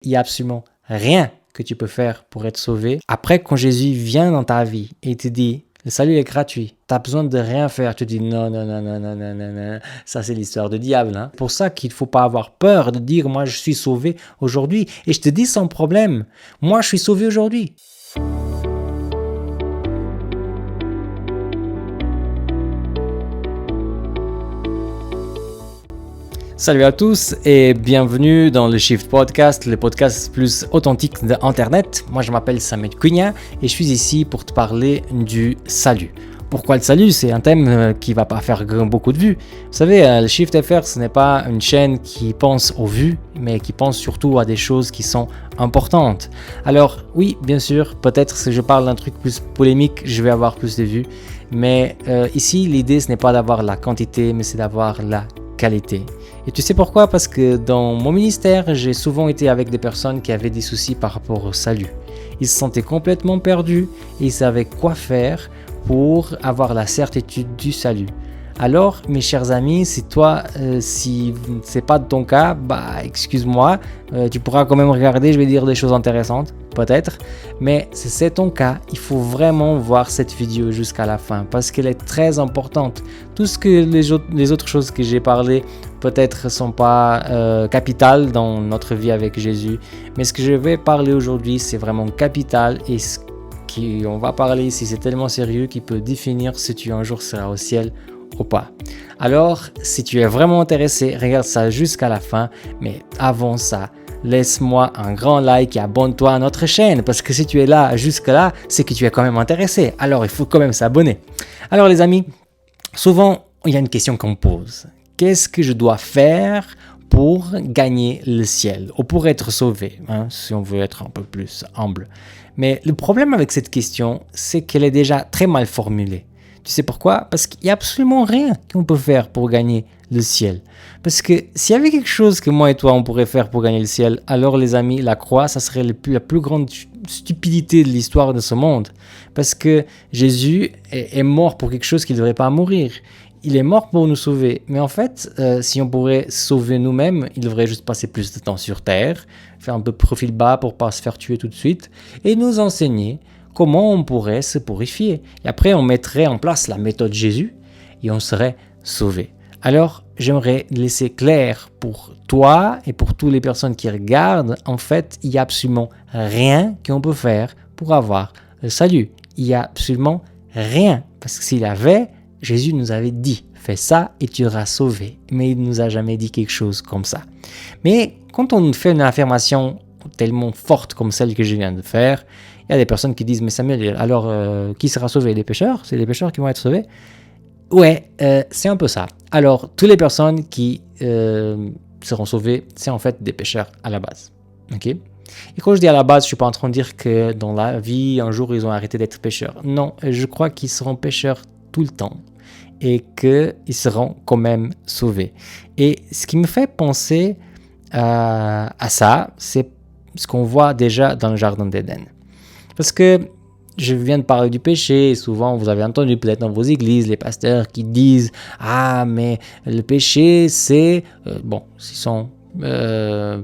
Il n'y a absolument rien que tu peux faire pour être sauvé. Après, quand Jésus vient dans ta vie et te dit, le salut est gratuit, tu n'as besoin de rien faire, tu dis non, non, non, non, non, non, non, non. Ça c'est l'histoire de diable. C'est pour ça qu'il ne faut pas avoir peur de dire, moi je suis sauvé aujourd'hui. Et je te dis sans problème, moi je suis sauvé aujourd'hui. Salut à tous et bienvenue dans le Shift Podcast, le podcast plus authentique d'Internet. Moi je m'appelle Samet Cunha et je suis ici pour te parler du salut. Pourquoi le salut? C'est un thème qui va pas faire beaucoup de vues. Vous savez, le Shift FR, ce n'est pas une chaîne qui pense aux vues, mais qui pense surtout à des choses qui sont importantes. Alors oui, bien sûr, peut-être si je parle d'un truc plus polémique, je vais avoir plus de vues. Mais ici, l'idée, ce n'est pas d'avoir la quantité, mais c'est d'avoir la qualité. Et tu sais pourquoi? Parce que dans mon ministère, j'ai souvent été avec des personnes qui avaient des soucis par rapport au salut. Ils se sentaient complètement perdus et ils savaient quoi faire pour avoir la certitude du salut. Alors, mes chers amis, si toi, si c'est pas ton cas, excuse-moi, tu pourras quand même regarder, je vais dire des choses intéressantes, peut-être, mais si c'est ton cas, il faut vraiment voir cette vidéo jusqu'à la fin, parce qu'elle est très importante. Tout ce que les autres choses que j'ai parlé, peut-être sont pas capitales dans notre vie avec Jésus, mais ce que je vais parler aujourd'hui, c'est vraiment capital et ce qu'on va parler ici, c'est tellement sérieux qu'il peut définir si tu un jour seras au ciel ou pas. Alors, si tu es vraiment intéressé, regarde ça jusqu'à la fin, mais avant ça, laisse-moi un grand like et abonne-toi à notre chaîne, parce que si tu es là jusque-là, c'est que tu es quand même intéressé, alors il faut quand même s'abonner. Alors les amis, souvent, il y a une question qu'on me pose. Qu'est-ce que je dois faire pour gagner le ciel, ou pour être sauvé, si on veut être un peu plus humble. Mais le problème avec cette question, c'est qu'elle est déjà très mal formulée. Tu sais pourquoi? Parce qu'il n'y a absolument rien qu'on peut faire pour gagner le ciel. Parce que s'il y avait quelque chose que moi et toi on pourrait faire pour gagner le ciel, alors les amis, la croix, ça serait la plus grande stupidité de l'histoire de ce monde. Parce que Jésus est mort pour quelque chose qui ne devrait pas mourir. Il est mort pour nous sauver. Mais en fait, si on pourrait sauver nous-mêmes, il devrait juste passer plus de temps sur Terre, faire un peu profil bas pour ne pas se faire tuer tout de suite, et nous enseigner comment on pourrait se purifier. Et après, on mettrait en place la méthode Jésus et on serait sauvé. Alors, j'aimerais laisser clair pour toi et pour toutes les personnes qui regardent, en fait, il n'y a absolument rien qu'on peut faire pour avoir le salut. Il n'y a absolument rien. Parce que s'il y avait, Jésus nous avait dit, fais ça et tu seras sauvé. Mais il ne nous a jamais dit quelque chose comme ça. Mais quand on fait une affirmation tellement forte comme celle que je viens de faire, il y a des personnes qui disent, mais Samuel, alors qui sera sauvé? Les pécheurs? C'est les pécheurs qui vont être sauvés? Ouais, c'est un peu ça. Alors, toutes les personnes qui seront sauvées, c'est en fait des pécheurs à la base. Ok? Et quand je dis à la base, je ne suis pas en train de dire que dans la vie, un jour, ils ont arrêté d'être pécheurs. Non, je crois qu'ils seront pécheurs tout le temps et qu'ils seront quand même sauvés. Et ce qui me fait penser à ça, c'est ce qu'on voit déjà dans le Jardin d'Éden. Parce que je viens de parler du péché, et souvent vous avez entendu peut-être dans vos églises les pasteurs qui disent « Ah, mais le péché c'est... s'ils sont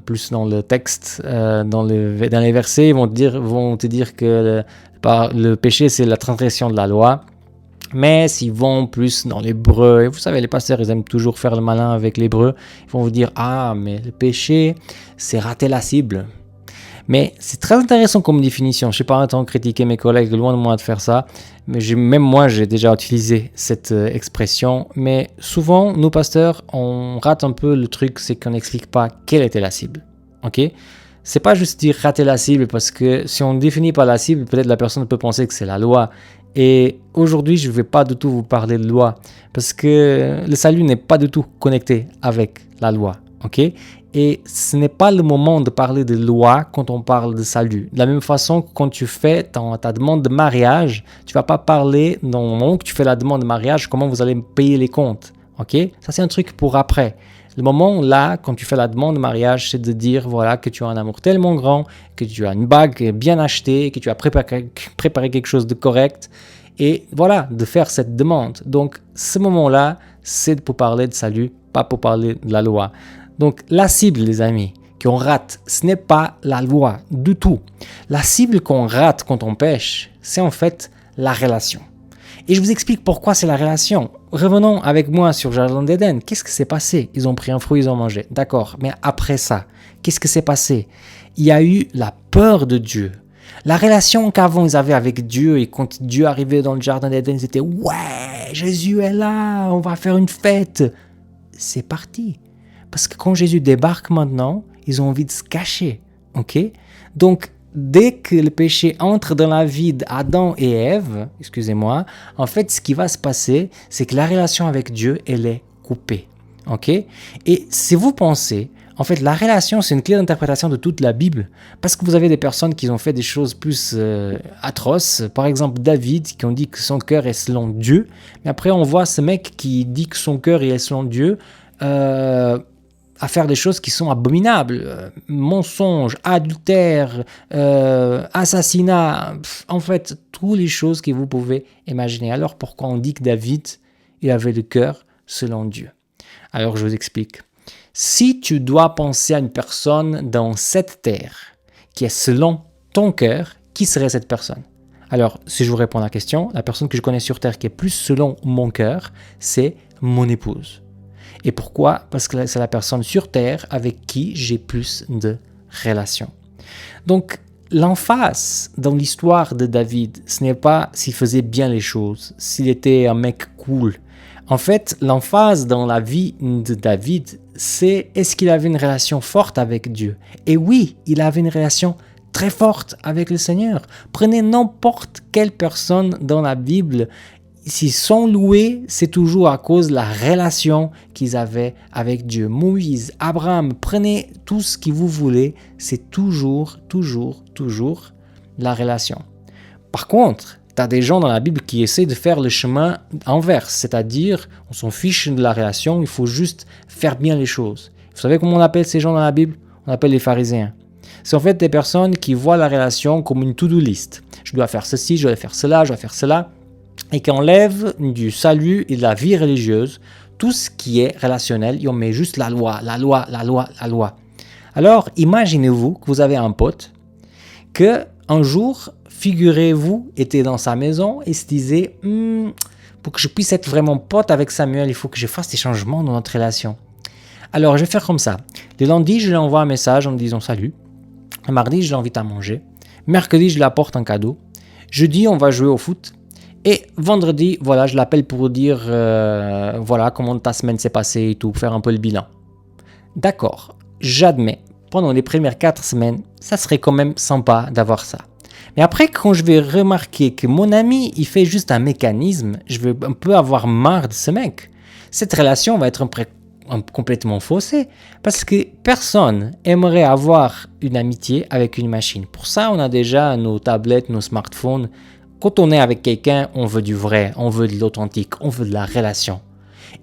plus dans le texte, dans les versets, ils vont te dire que le péché c'est la transgression de la loi. Mais s'ils vont plus dans l'hébreu, et vous savez, les pasteurs, ils aiment toujours faire le malin avec l'hébreu, ils vont vous dire « Ah, mais le péché, c'est rater la cible. » Mais c'est très intéressant comme définition. Je ne sais pas en train de critiquer mes collègues, loin de moi de faire ça. Mais même moi, j'ai déjà utilisé cette expression. Mais souvent, nous pasteurs, on rate un peu le truc, c'est qu'on n'explique pas quelle était la cible. Ok? C'est pas juste dire rater la cible, parce que si on ne définit pas la cible, peut-être la personne peut penser que c'est la loi. Et aujourd'hui, je ne vais pas du tout vous parler de loi, parce que le salut n'est pas du tout connecté avec la loi. Ok? Et ce n'est pas le moment de parler de loi quand on parle de salut. De la même façon que quand tu fais ta demande de mariage, tu ne vas pas parler, dans le moment où tu fais la demande de mariage, comment vous allez payer les comptes. Okay? Ça, c'est un truc pour après. Le moment là, quand tu fais la demande de mariage, c'est de dire voilà, que tu as un amour tellement grand, que tu as une bague bien achetée, que tu as préparé quelque chose de correct. Et voilà, de faire cette demande. Donc, ce moment-là, c'est pour parler de salut, pas pour parler de la loi. Donc, la cible, les amis, qu'on rate, ce n'est pas la loi du tout. La cible qu'on rate quand on pêche, c'est en fait la relation. Et je vous explique pourquoi c'est la relation. Revenons avec moi sur le Jardin d'Éden. Qu'est-ce qui s'est passé? Ils ont pris un fruit, ils ont mangé. D'accord, mais après ça, qu'est-ce qui s'est passé? Il y a eu la peur de Dieu. La relation qu'avant ils avaient avec Dieu, et quand Dieu arrivait dans le Jardin d'Éden, c'était « Ouais, Jésus est là, on va faire une fête !» C'est parti. Parce que quand Jésus débarque maintenant, ils ont envie de se cacher. Ok? Donc, dès que le péché entre dans la vie d'Adam et Ève, excusez-moi, en fait, ce qui va se passer, c'est que la relation avec Dieu, elle est coupée. Ok? Et si vous pensez, en fait, la relation, c'est une clé d'interprétation de toute la Bible. Parce que vous avez des personnes qui ont fait des choses plus atroces. Par exemple, David, qui ont dit que son cœur est selon Dieu. Mais après, on voit ce mec qui dit que son cœur est selon Dieu à faire des choses qui sont abominables. Mensonge, adultère, assassinat. En fait, toutes les choses que vous pouvez imaginer. Alors, pourquoi on dit que David, il avait le cœur selon Dieu? Alors, je vous explique. Si tu dois penser à une personne dans cette terre qui est selon ton cœur, qui serait cette personne? Alors, si je vous réponds à la question, la personne que je connais sur terre qui est plus selon mon cœur, c'est mon épouse. Et pourquoi? Parce que c'est la personne sur terre avec qui j'ai plus de relations. Donc, l'emphase dans l'histoire de David, ce n'est pas s'il faisait bien les choses, s'il était un mec cool. En fait, l'emphase dans la vie de David, c'est est-ce qu'il avait une relation forte avec Dieu? Et oui, il avait une relation très forte avec le Seigneur. Prenez n'importe quelle personne dans la Bible, s'ils sont loués, c'est toujours à cause de la relation qu'ils avaient avec Dieu. Moïse, Abraham, prenez tout ce que vous voulez, c'est toujours la relation. Par contre, tu as des gens dans la Bible qui essaient de faire le chemin inverse, c'est-à-dire on s'en fiche de la relation, il faut juste faire bien les choses. Vous savez comment on appelle ces gens dans la Bible? On appelle les pharisiens. C'est en fait des personnes qui voient la relation comme une to-do list. Je dois faire ceci, je dois faire cela, je dois faire cela, et qui enlèvent du salut et de la vie religieuse tout ce qui est relationnel, et on met juste la loi. Alors, imaginez-vous que vous avez un pote que un jour, figurez-vous, était dans sa maison et se disait pour que je puisse être vraiment pote avec Samuel, il faut que je fasse des changements dans notre relation. Alors, je vais faire comme ça. Le lundi, je lui envoie un message en me disant salut. Le mardi, je l'invite à manger. Mercredi, je lui apporte un cadeau. Jeudi, on va jouer au foot. Et vendredi, voilà, je l'appelle pour dire voilà comment ta semaine s'est passée et tout, faire un peu le bilan. D'accord, j'admets. Pendant les premières 4 semaines, ça serait quand même sympa d'avoir ça. Mais après, quand je vais remarquer que mon ami, il fait juste un mécanisme, je vais un peu avoir marre de ce mec. Cette relation va être complètement faussée parce que personne aimerait avoir une amitié avec une machine. Pour ça, on a déjà nos tablettes, nos smartphones. Quand on est avec quelqu'un, on veut du vrai, on veut de l'authentique, on veut de la relation.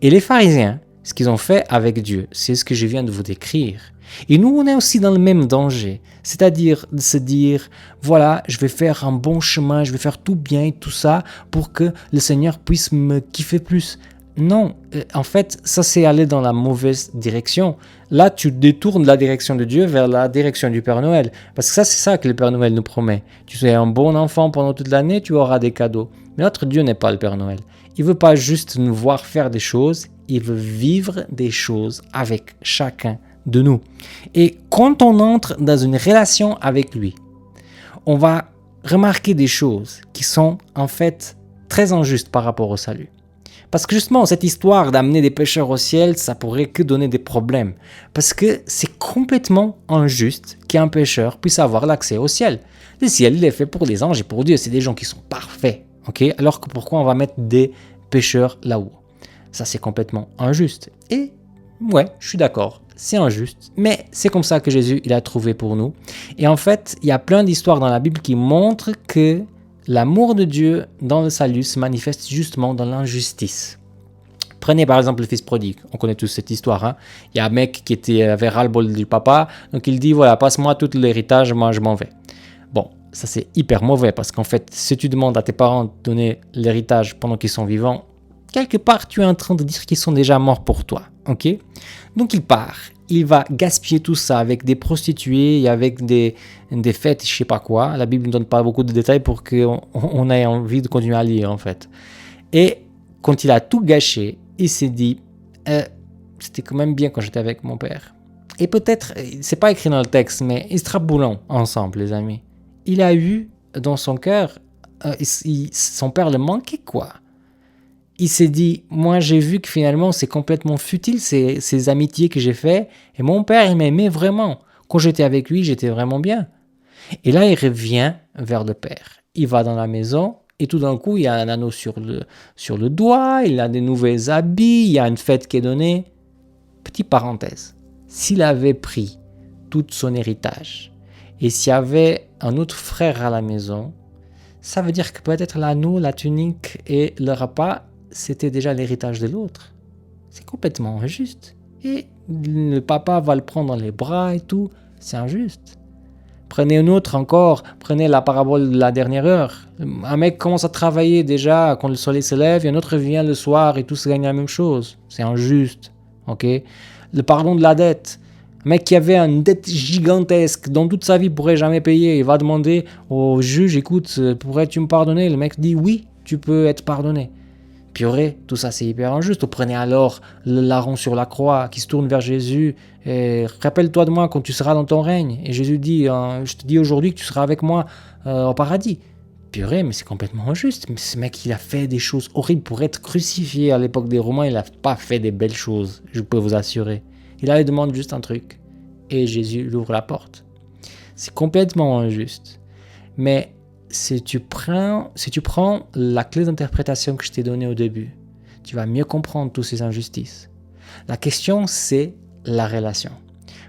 Et les pharisiens, ce qu'ils ont fait avec Dieu, c'est ce que je viens de vous décrire. Et nous, on est aussi dans le même danger, c'est-à-dire de se dire, voilà, je vais faire un bon chemin, je vais faire tout bien et tout ça pour que le Seigneur puisse me kiffer plus. Non, en fait, ça c'est aller dans la mauvaise direction. Là, tu détournes la direction de Dieu vers la direction du Père Noël. Parce que ça, c'est ça que le Père Noël nous promet. Tu es un bon enfant pendant toute l'année, tu auras des cadeaux. Mais notre Dieu n'est pas le Père Noël. Il ne veut pas juste nous voir faire des choses, il veut vivre des choses avec chacun de nous. Et quand on entre dans une relation avec lui, on va remarquer des choses qui sont en fait très injustes par rapport au salut. Parce que justement, cette histoire d'amener des pécheurs au ciel, ça pourrait que donner des problèmes. Parce que c'est complètement injuste qu'un pécheur puisse avoir l'accès au ciel. Le ciel, il est fait pour les anges et pour Dieu. C'est des gens qui sont parfaits. Okay? Alors que pourquoi on va mettre des pécheurs là-haut? Ça, c'est complètement injuste. Et ouais, je suis d'accord, c'est injuste. Mais c'est comme ça que Jésus, il a trouvé pour nous. Et en fait, il y a plein d'histoires dans la Bible qui montrent que l'amour de Dieu dans le salut se manifeste justement dans l'injustice. Prenez par exemple le fils prodigue, on connaît tous cette histoire. Hein? Il y a un mec qui avait ras-le-bol du papa, donc il dit voilà, passe-moi tout l'héritage, moi je m'en vais. Bon, ça c'est hyper mauvais parce qu'en fait, si tu demandes à tes parents de donner l'héritage pendant qu'ils sont vivants, quelque part, tu es en train de dire qu'ils sont déjà morts pour toi. Ok? Donc il part. Il va gaspiller tout ça avec des prostituées et avec des fêtes, je sais pas quoi. La Bible ne donne pas beaucoup de détails pour qu'on ait envie de continuer à lire, en fait. Et quand il a tout gâché, il s'est dit, c'était quand même bien quand j'étais avec mon père. Et peut-être, c'est pas écrit dans le texte, mais extrapolons ensemble, les amis. Il a eu dans son cœur, son père le manquait, quoi. Il s'est dit, moi j'ai vu que finalement c'est complètement futile ces amitiés que j'ai fait, et mon père il m'aimait vraiment. Quand j'étais avec lui, j'étais vraiment bien. Et là il revient vers le père. Il va dans la maison, et tout d'un coup il y a un anneau sur le doigt, il a des nouveaux habits, il y a une fête qui est donnée. Petite parenthèse, s'il avait pris tout son héritage, et s'il y avait un autre frère à la maison, ça veut dire que peut-être l'anneau, la tunique et le repas, c'était déjà l'héritage de l'autre. C'est complètement injuste. Et le papa va le prendre dans les bras et tout. C'est injuste. Prenez une autre encore. Prenez la parabole de la dernière heure. Un mec commence à travailler déjà quand le soleil se lève et un autre vient le soir et tous gagnent la même chose. C'est injuste. Ok? Le pardon de la dette. Un mec qui avait une dette gigantesque dont toute sa vie ne pourrait jamais payer. Il va demander au juge, écoute, pourrais-tu me pardonner? Le mec dit oui, tu peux être pardonné. Purée, tout ça c'est hyper injuste. Prenez alors le larron sur la croix qui se tourne vers Jésus et rappelle-toi de moi quand tu seras dans ton règne. Et Jésus dit, je te dis aujourd'hui que tu seras avec moi au paradis. Purée, mais c'est complètement injuste. Mais ce mec, il a fait des choses horribles pour être crucifié à l'époque des Romains. Il n'a pas fait des belles choses, je peux vous assurer. Il lui demande juste un truc. Et Jésus lui ouvre la porte. C'est complètement injuste. Mais si tu prends la clé d'interprétation que je t'ai donnée au début, tu vas mieux comprendre toutes ces injustices. La question, c'est la relation.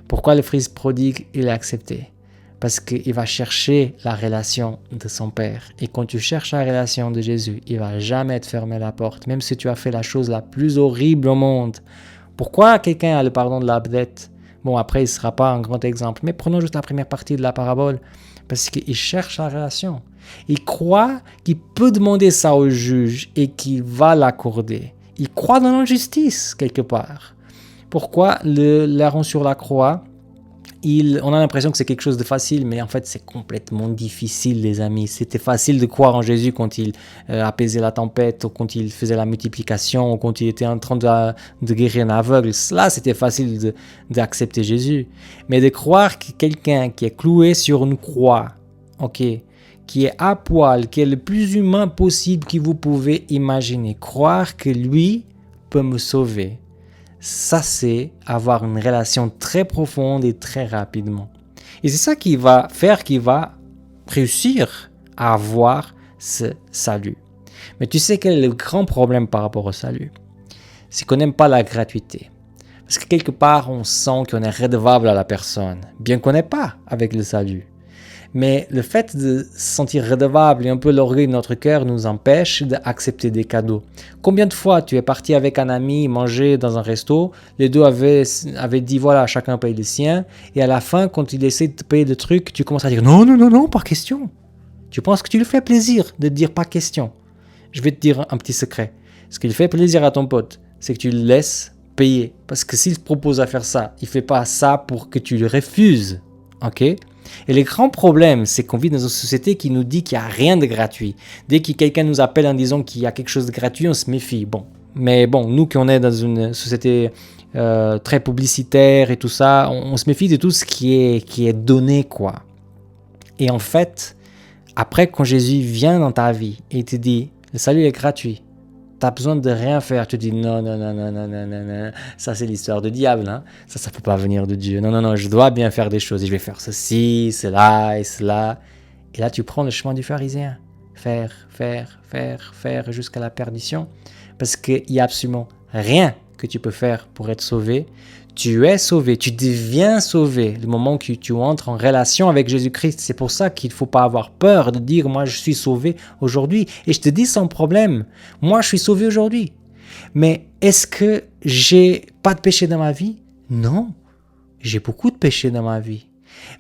Pourquoi le fils prodigue, il a accepté? Parce qu'il va chercher la relation de son père. Et quand tu cherches la relation de Jésus, il ne va jamais te fermer la porte, même si tu as fait la chose la plus horrible au monde. Pourquoi quelqu'un a le pardon de la dette? Bon, après, il ne sera pas un grand exemple, mais prenons juste la première partie de la parabole. Parce qu'il cherche la relation. Il croit qu'il peut demander ça au juge et qu'il va l'accorder. Il croit dans l'injustice, quelque part. Pourquoi le larron sur la croix, on a l'impression que c'est quelque chose de facile, mais en fait, c'est complètement difficile, les amis. C'était facile de croire en Jésus quand il apaisait la tempête, ou quand il faisait la multiplication, ou quand il était en train de guérir un aveugle. Là, c'était facile d'accepter Jésus. Mais de croire que quelqu'un qui est cloué sur une croix, ok, qui est à poil, qui est le plus humain possible que vous pouvez imaginer, croire que lui peut me sauver, ça c'est avoir une relation très profonde et très rapidement. Et c'est ça qui va faire qu'il va réussir à avoir ce salut. Mais tu sais quel est le grand problème par rapport au salut? C'est qu'on n'aime pas la gratuité. Parce que quelque part, on sent qu'on est redevable à la personne, bien qu'on n'est pas avec le salut. Mais le fait de se sentir redevable et un peu l'orgueil de notre cœur nous empêche d'accepter des cadeaux. Combien de fois tu es parti avec un ami manger dans un resto, les deux avaient dit voilà, chacun paye le sien, et à la fin, quand il essaie de te payer le truc, tu commences à dire non, non, non, non, pas question. Tu penses que tu lui fais plaisir de te dire pas question. Je vais te dire un petit secret. Ce qui lui fait plaisir à ton pote, c'est que tu le laisses payer. Parce que s'il te propose à faire ça, il fait pas ça pour que tu le refuses. Ok? Et le grand problème, c'est qu'on vit dans une société qui nous dit qu'il n'y a rien de gratuit. Dès que quelqu'un nous appelle en disant qu'il y a quelque chose de gratuit, on se méfie. Bon. Mais bon, nous qui on est dans une société très publicitaire et tout ça, on se méfie de tout ce qui est donné, quoi. Et en fait, après quand Jésus vient dans ta vie et te dit, le salut est gratuit, tu n'as besoin de rien faire, tu dis non, non, non, non, non, non, non, non. Ça c'est l'histoire du diable, hein. Ça peut pas venir de Dieu. Non, non, non, je dois bien faire des choses et je vais faire ceci, cela et cela. Et là tu prends le chemin du pharisien. Faire jusqu'à la perdition. Parce qu'il n'y a absolument rien que tu peux faire pour être sauvé. Tu es sauvé, tu deviens sauvé le moment que tu entres en relation avec Jésus-Christ. C'est pour ça qu'il ne faut pas avoir peur de dire « moi je suis sauvé aujourd'hui ». Et je te dis sans problème, moi je suis sauvé aujourd'hui. Mais est-ce que j'ai pas de péché dans ma vie? Non, j'ai beaucoup de péchés dans ma vie.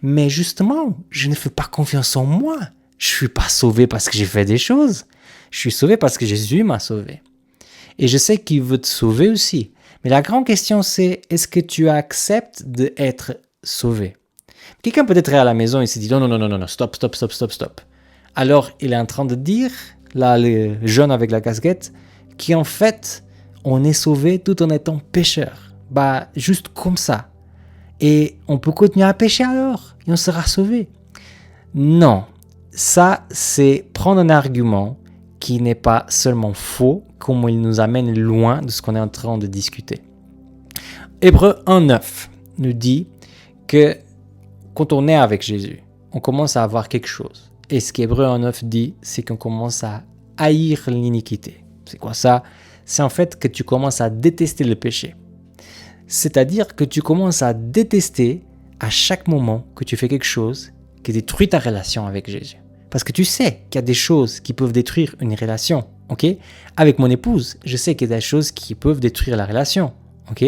Mais justement, je ne fais pas confiance en moi. Je ne suis pas sauvé parce que j'ai fait des choses. Je suis sauvé parce que Jésus m'a sauvé. Et je sais qu'il veut te sauver aussi. Mais la grande question, c'est est-ce que tu acceptes d'être sauvé? Quelqu'un peut-être est à la maison et se dit non, stop. Alors, il est en train de dire, là, le jeune avec la casquette, qu'en fait, on est sauvé tout en étant pécheur. Juste comme ça. Et on peut continuer à pécher alors, et on sera sauvé. Non, ça, c'est prendre un argument qui n'est pas seulement faux, comme il nous amène loin de ce qu'on est en train de discuter. Hébreux 1:9 nous dit que quand on est avec Jésus, on commence à avoir quelque chose. Et ce qu'Hébreux 1:9 dit, c'est qu'on commence à haïr l'iniquité. C'est quoi ça? C'est en fait que tu commences à détester le péché. C'est-à-dire que tu commences à détester à chaque moment que tu fais quelque chose qui détruit ta relation avec Jésus. Parce que tu sais qu'il y a des choses qui peuvent détruire une relation, ok? Avec mon épouse, je sais qu'il y a des choses qui peuvent détruire la relation, ok?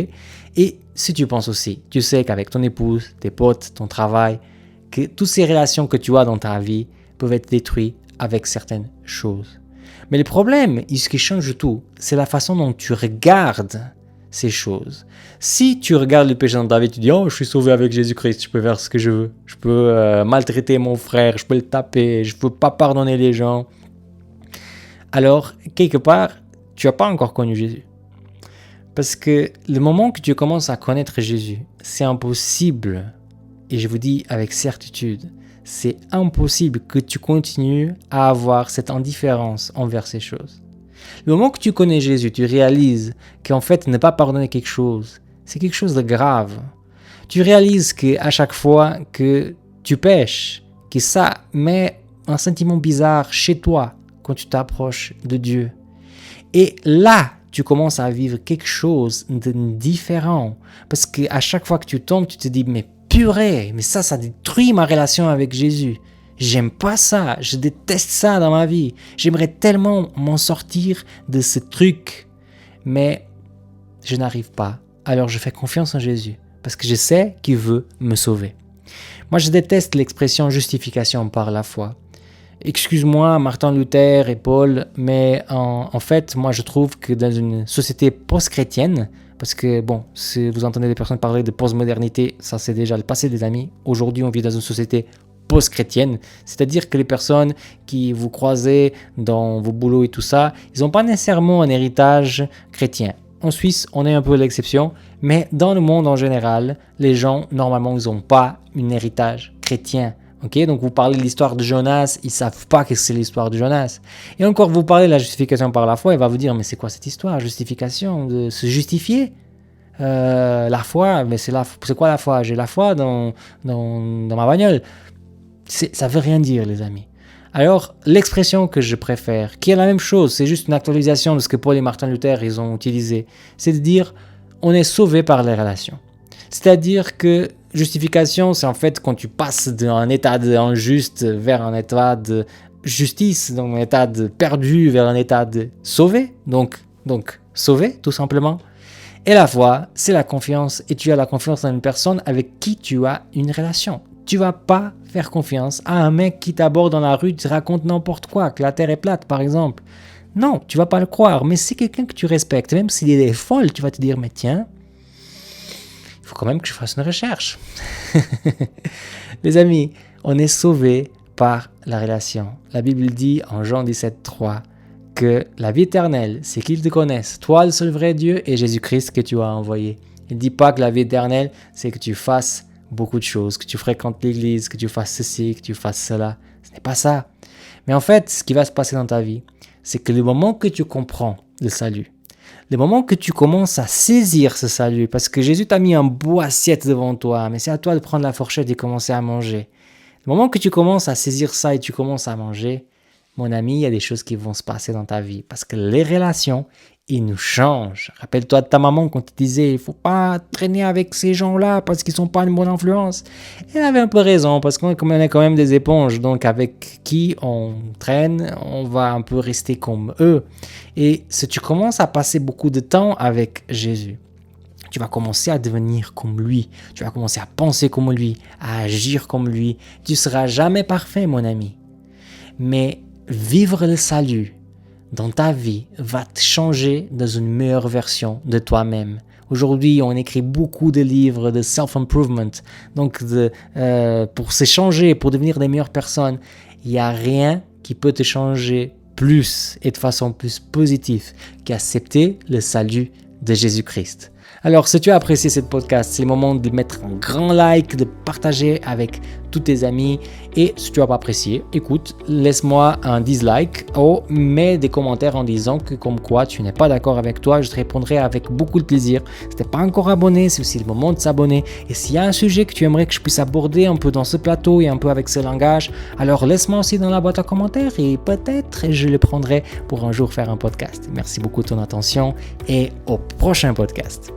Et si tu penses aussi, tu sais qu'avec ton épouse, tes potes, ton travail, que toutes ces relations que tu as dans ta vie peuvent être détruites avec certaines choses. Mais le problème, ce qui change tout, c'est la façon dont tu regardes ces choses. Si tu regardes le péché dans ta vie, tu dis « Oh, je suis sauvé avec Jésus-Christ, je peux faire ce que je veux. Je peux maltraiter mon frère, je peux le taper, je ne peux pas pardonner les gens. » Alors, quelque part, tu n'as pas encore connu Jésus. Parce que le moment que tu commences à connaître Jésus, c'est impossible, et je vous dis avec certitude, c'est impossible que tu continues à avoir cette indifférence envers ces choses. Le moment que tu connais Jésus, tu réalises qu'en fait, ne pas pardonner quelque chose, c'est quelque chose de grave. Tu réalises qu'à chaque fois que tu pèches, que ça met un sentiment bizarre chez toi quand tu t'approches de Dieu. Et là, tu commences à vivre quelque chose de différent. Parce qu'à chaque fois que tu tombes, tu te dis, mais purée, mais ça détruit ma relation avec Jésus. J'aime pas ça, je déteste ça dans ma vie. J'aimerais tellement m'en sortir de ce truc, mais je n'arrive pas. Alors je fais confiance en Jésus, parce que je sais qu'il veut me sauver. Moi, je déteste l'expression justification par la foi. Excuse-moi, Martin Luther et Paul, mais en fait, moi, je trouve que dans une société post-chrétienne, parce que, bon, si vous entendez des personnes parler de post-modernité, ça c'est déjà le passé des amis. Aujourd'hui, on vit dans une société post-chrétienne, c'est-à-dire que les personnes qui vous croisez dans vos boulots et tout ça, ils n'ont pas nécessairement un héritage chrétien. En Suisse, on est un peu l'exception, mais dans le monde en général, les gens, normalement, ils n'ont pas un héritage chrétien. Okay, donc vous parlez de l'histoire de Jonas, ils ne savent pas que c'est l'histoire de Jonas. Et encore, vous parlez de la justification par la foi, il va vous dire, mais c'est quoi cette histoire? Justification, de se justifier? La foi, mais c'est quoi la foi? J'ai la foi dans ma bagnole. Ça ne veut rien dire, les amis. Alors, l'expression que je préfère, qui est la même chose, c'est juste une actualisation de ce que Paul et Martin Luther ils ont utilisé, c'est de dire, on est sauvé par les relations. C'est-à-dire que justification, c'est en fait quand tu passes d'un état d'injuste vers un état de justice, donc un état de perdu vers un état de sauvé, donc sauvé tout simplement. Et la foi, c'est la confiance, et tu as la confiance dans une personne avec qui tu as une relation. Tu vas pas faire confiance à un mec qui t'aborde dans la rue, te raconte n'importe quoi, que la terre est plate par exemple. Non, tu vas pas le croire, mais c'est quelqu'un que tu respectes, même s'il est folle, tu vas te dire, mais tiens, il faut quand même que je fasse une recherche. Les amis, on est sauvés par la relation. La Bible dit en Jean 17:3 que la vie éternelle, c'est qu'ils te connaissent, toi le seul vrai Dieu et Jésus-Christ que tu as envoyé. Il ne dit pas que la vie éternelle, c'est que tu fasses beaucoup de choses, que tu fréquentes l'église, que tu fasses ceci, que tu fasses cela. Ce n'est pas ça. Mais en fait, ce qui va se passer dans ta vie, c'est que le moment que tu comprends le salut, le moment que tu commences à saisir ce salut, parce que Jésus t'a mis un beau assiette devant toi, mais c'est à toi de prendre la fourchette et commencer à manger. Le moment que tu commences à saisir ça et tu commences à manger, mon ami, il y a des choses qui vont se passer dans ta vie. Parce que les relations, ils nous changent. Rappelle-toi de ta maman quand tu disais, il ne faut pas traîner avec ces gens-là parce qu'ils ne sont pas une bonne influence. Elle avait un peu raison, parce qu'on est quand même des éponges. Donc avec qui on traîne, on va un peu rester comme eux. Et si tu commences à passer beaucoup de temps avec Jésus, tu vas commencer à devenir comme lui. Tu vas commencer à penser comme lui, à agir comme lui. Tu ne seras jamais parfait, mon ami. Mais vivre le salut dans ta vie va te changer dans une meilleure version de toi-même. Aujourd'hui, on écrit beaucoup de livres de self-improvement, donc pour se changer, pour devenir des meilleures personnes. Il n'y a rien qui peut te changer plus et de façon plus positive qu'accepter le salut de Jésus-Christ. Alors, si tu as apprécié ce podcast, c'est le moment de mettre un grand like, de partager avec tous tes amis. Et si tu n'as pas apprécié, écoute, laisse-moi un dislike ou mets des commentaires en disant que comme quoi tu n'es pas d'accord avec toi. Je te répondrai avec beaucoup de plaisir. Si tu n'es pas encore abonné, c'est aussi le moment de s'abonner. Et s'il y a un sujet que tu aimerais que je puisse aborder un peu dans ce plateau et un peu avec ce langage, alors laisse-moi aussi dans la boîte à commentaires et peut-être je le prendrai pour un jour faire un podcast. Merci beaucoup de ton attention et au prochain podcast.